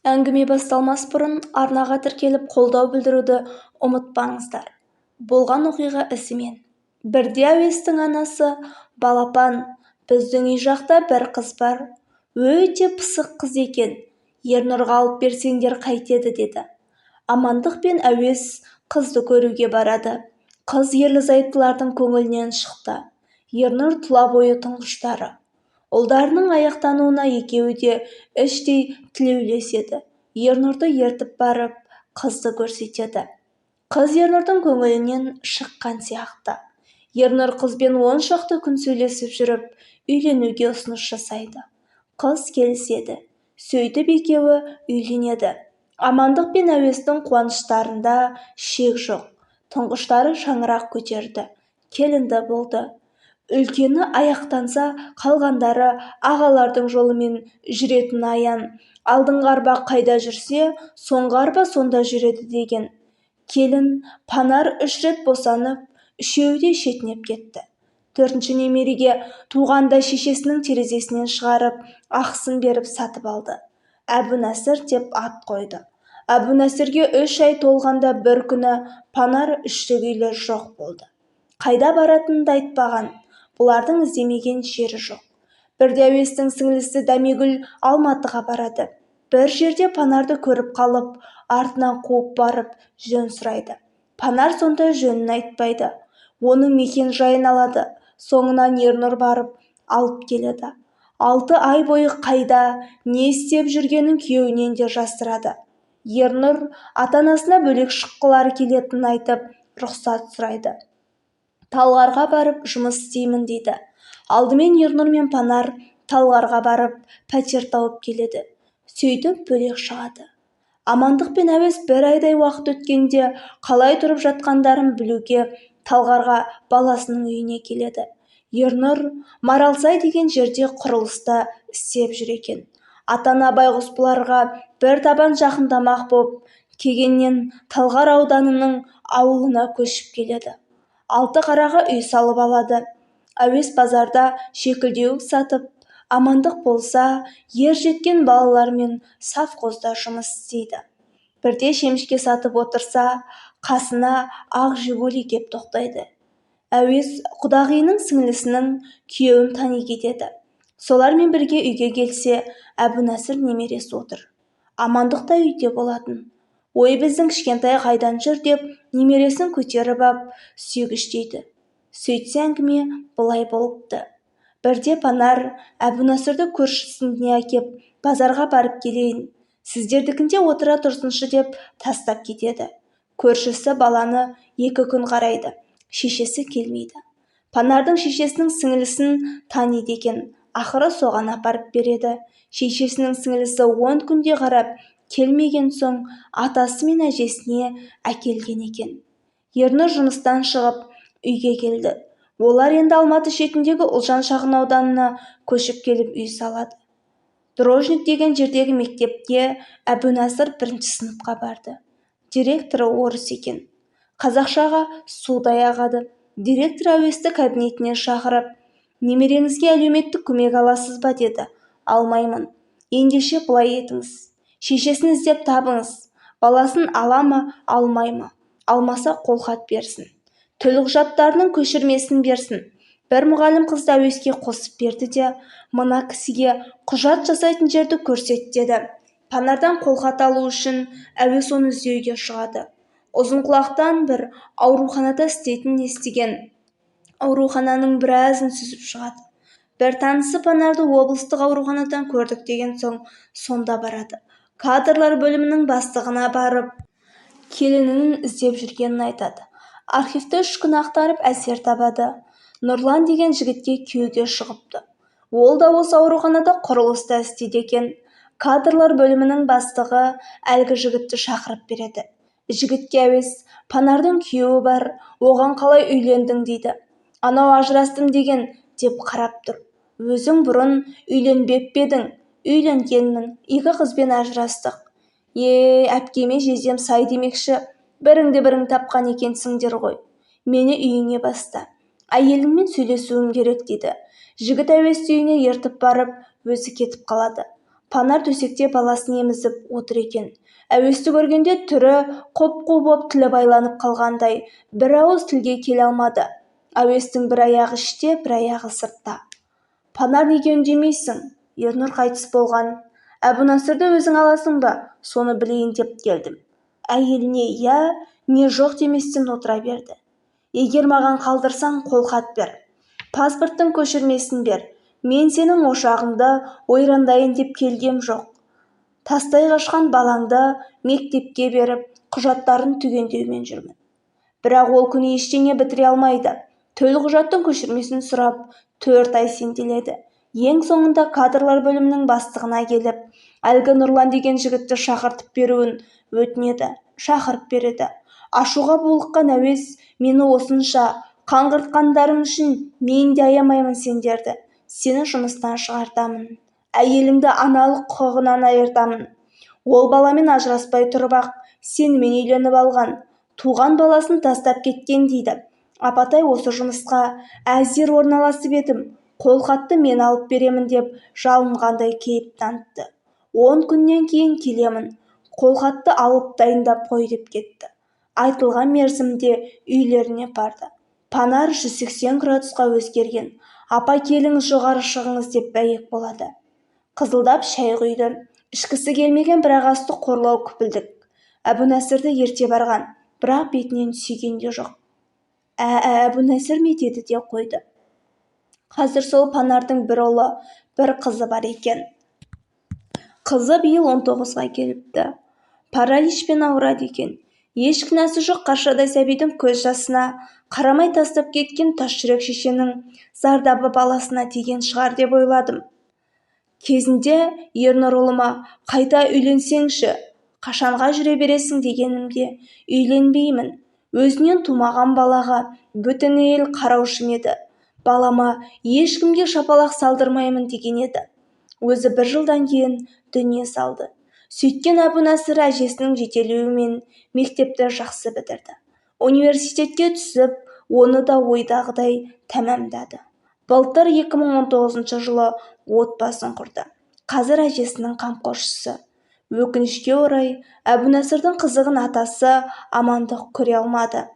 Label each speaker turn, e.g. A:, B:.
A: Әңгіме басталмас бұрын арнаға тіркеліп қолдау білдіруді ұмытпаңыздар. Болған оқиға ізімен. Бірде әуестің анасы: «Балапан, біздің үй жақта бір қыз бар. Өте пысық қыз екен. Ернұрға алып берсеңдер қайтеді» деді. Амандық пен әуес қызды көруге барады. Қыз ерлі-зайыптылардың көңілінен шықты. Ернұр тұла бойы тұңғыштары. Ұлдарының аяқтануына екеуі де іштей тілеулеседі. Ернұрды ертіп барып, қызды көрсетеді. Қыз Ернұрдың көңілінен шыққан сияқты. Ернұр қызбен 10 шақты күн сөйлесіп жүріп, үйленуге ұсыныс жасайды. Қыз келіседі. Сөйтіп екеуі үйленеді. Амандық пен әуестің қуаныштарында шек жоқ. Тұңғыштары шаңырақ көтерді. Келінді болды. Үлкені аяқтанса, қалғандары ағалардың жолымен жүретін аян. Алдыңғы арба қайда жүрсе, соңғы арба сонда жүреді деген. Келін Панар 3 рет босанып, үшеуі де шетінеп кетті. 4-ші немереге туғанда шешесінің терезесінен шығарып, ақысын беріп сатып алды. Әбунәсір деп ат қойды. Әбунәсірге 3 ай толғанда бір күні Панар 3-тік үйлі жоқ болды. Қайда баратынын да айтпаған. Бұлардың іздемеген жері жоқ. Бірде әуестің сіңлісі Дәмегүл Алматыға барады. Бір жерде Панарды көріп қалып, артынан қуып барып жөн сұрайды. Панар сонда жөнін айтпайды. Оның мекен жайын алады. Соңынан Ернұр барып алып келеді. 6 ай бойы қайда, не істеп жүргенін күйеуінен де жасырады. Ернұр ата-анасына бөлек шыққылары келетінін айтып, рұқсат сұрайды. Талғарға барып жұмыс істеймін дейді. Алдымен Ернұр мен Панар Талғарға барып пәтер тауып келеді. Сөйтіп бөлек шығады. Амандық пен әуес бір айдай уақыт өткенде қалай тұрып жатқандарын білуге Талғарға баласының үйіне келеді. Ернұр Маралсай деген жерде құрылыста істеп жүр екен. Ата-ана байғұс бұларға бір табан жақындамақ боп келгеннен Талғар ауданының ауылына көшіп келеді. 6 қараға үй салып алады. Әуес базарда шекілдеуік сатып, Амандық болса ер жеткен балалармен совхозда жұмыс істейді. Бірде шемішке сатып отырса, қасына ақ Жигули кеп тоқтайды. Әуес құдағиының сіңлісінің күйеуін тани кетеді. Солармен бірге үйге келсе, Әбунәсір немересі отыр. Амандық та үйде болатын. «Ой, біздің кішкентай қайдан жүр?» деп немересін көтеріп ап сүйгіштейді. Сөйтсе әңгіме былай болыпты. Бірде Панар Әбунәсірді көршісіне әкеп, базарға барып келейін, сіздердікінде отыра тұрсыншы деп тастап кетеді. Көршісі баланы 2 күн қарайды. Шешесі келмейді. Панардың шешесінің сіңлісін таниды екен. Ақыры соған апарып береді. Шешесінің сіңлісі 10 күнде қарап келмеген соң атасы мен әжесіне әкелген екен. Ернұр жұмыстан шығып үйге келді. Олар енді Алматы шетіндегі Ұлжан шағын ауданына көшіп келіп үй салады. Дрожник деген жердегі мектепке Әбунәсір 1-ші сыныпқа барды. Директоры орыс екен. Қазақшаға судай ағады. Директор әуесті кабинетіне шақырып, «Немереңізге әлеуметтік көмек аласыз ба?» деді. «Алмаймын. Ендеше былай етіңіз. Шешесін іздеп табыңыз. Баласын ала ма, алмай ма? Алмаса қолхат берсін. Төлқұжаттарының көшірмесін берсін». Бір мұғалім қызды әуеске қосып берді де, «Мына кісіге құжат жасайтын жерді көрсет» деді. Панардан қолхат алу үшін әуес оны іздеуге шығады. Ұзынқұлақтан бір ауруханада істейтін естіген. Аурухананың біразын сүзіп шығады. Бір танысы Панарды облыстық ауруханадан көрдік деген соң сонда барады. Кадрлар бөлімінің бастығына барып, келінінің іздеп жүргенін айтады. Архивті 3 күн ақтарып әсер табады. Нұрлан деген жігітке күйеуге шығыпты. Ол да осы ауруханада құрылыста істейді екен. Кадрлар бөлімінің бастығы әлгі жігітті шақырып береді. Жігітке әуес, Панардың күйеуі бар, оған қалай үйлендің дейді. «Анау ажырастым деген» деп қарап тұр. «Өзің бұрын үйленбеп пе едің?» «Үйленгенмін, 2 қызбен ажырастық». Әпкеме жездем сай демекші, біріңді бірің тапқан екенсіңдер ғой. Мені үйіңе баста. Әйеліңмен сөйлесуім керек дейді. Жігіт әуесті үйіне ертіп барып, өзі кетіп қалады. Панар төсекте баласын емізіп отыр екен. Әуесті көргенде түрі қоп-қу боп тілі байланып қалғандай, бір ауыз тілге келе алмады. Әуестің бір аяғы іште, бір аяғы сыртта. Панар, неге үндемейсің? Ернұр қайтыс болған. Әбу Насырды өзің аласың ба? Соны білейін деп келдім. Әйеліне я, не жоқ деместен отыра берді. Егер маған қалдырсаң, қолхат бер. Паспорттың көшірмесін бер. Мен сенің ошағыңды ойрандайын деп келгем жоқ. Тастай қашқан балаңды мектепке беріп, құжаттарын түгендеумен жүрмін. Бірақ ол күні ештеңе бітіре алмайды. Төлқұжаттың көшірмесін сұрап, 4 ай сенделеді. Ең соңында кадрлар бөлімінің бастығына келіп, әлгі Нұрлан деген жігітті шақыртып беруін өтінеді. Шақырып береді. Ашуға булыққан әуес, мені осынша қаңғыртқандарың үшін мен де аямаймын сендерді. Сені жұмыстан шығартамын. Әйеліңді аналық құқығынан айыртамын. Ол баламен ажыраспай тұрып-ақ сенімен үйленіп алған. Туған баласын тастап кеткен дейді. Апатай, осы жұмысқа әзер орналасып едім. Қолхатты мен алып беремін деп жалынғандай кейіп танытты. 10 күннен кейін келемін. Қолхатты алып дайындап қой деп кетті. Айтылған мерзімде үйлеріне барды. Панар 180 градусқа өзгерген. Апа, келіңіз, жоғары шығыңыз деп бәйек болады. Қызылдап шәй құйды. Ішкісі келмеген бірақ асты қорлау күпілдік. Әбу Насырды ерте барған, бірақ бетінен сүйген де жоқ. Әбу Насыр ме деді де қойды. Қазір сол Панардың бір ұлы, бір қызы бар екен. Қызы биыл 19-ға келіпті. Параличпен ауырады екен. Еш кінәсі жоқ қаршадай сәбидің көз жасына қарамай тастап кеткен тас жүрек шешенің зардабы баласына тиген шығар деп ойладым. Кезінде Ернұр ұлыма қайта үйленсеңші, қашанға жүре бересің дегенімде үйленбеймін. Өзінен тумаған балаға бүтін ел қараушы еді. Балама ешкімге шапалақ салдырмаймын деген еді. Өзі 1 жылдан кейін дүние салды. Сөйткен Әбу Насыр әжесінің жетелеуімен мектепті жақсы бітірді. Университетке түсіп, оны да ойдағыдай тәмамдады. Былтыр 2019 жылы отбасын құрды. Қазір әжесінің қамқоршысы. Өкінішке орай, Әбу Насырдың қызығын атасы амандық көре алмады.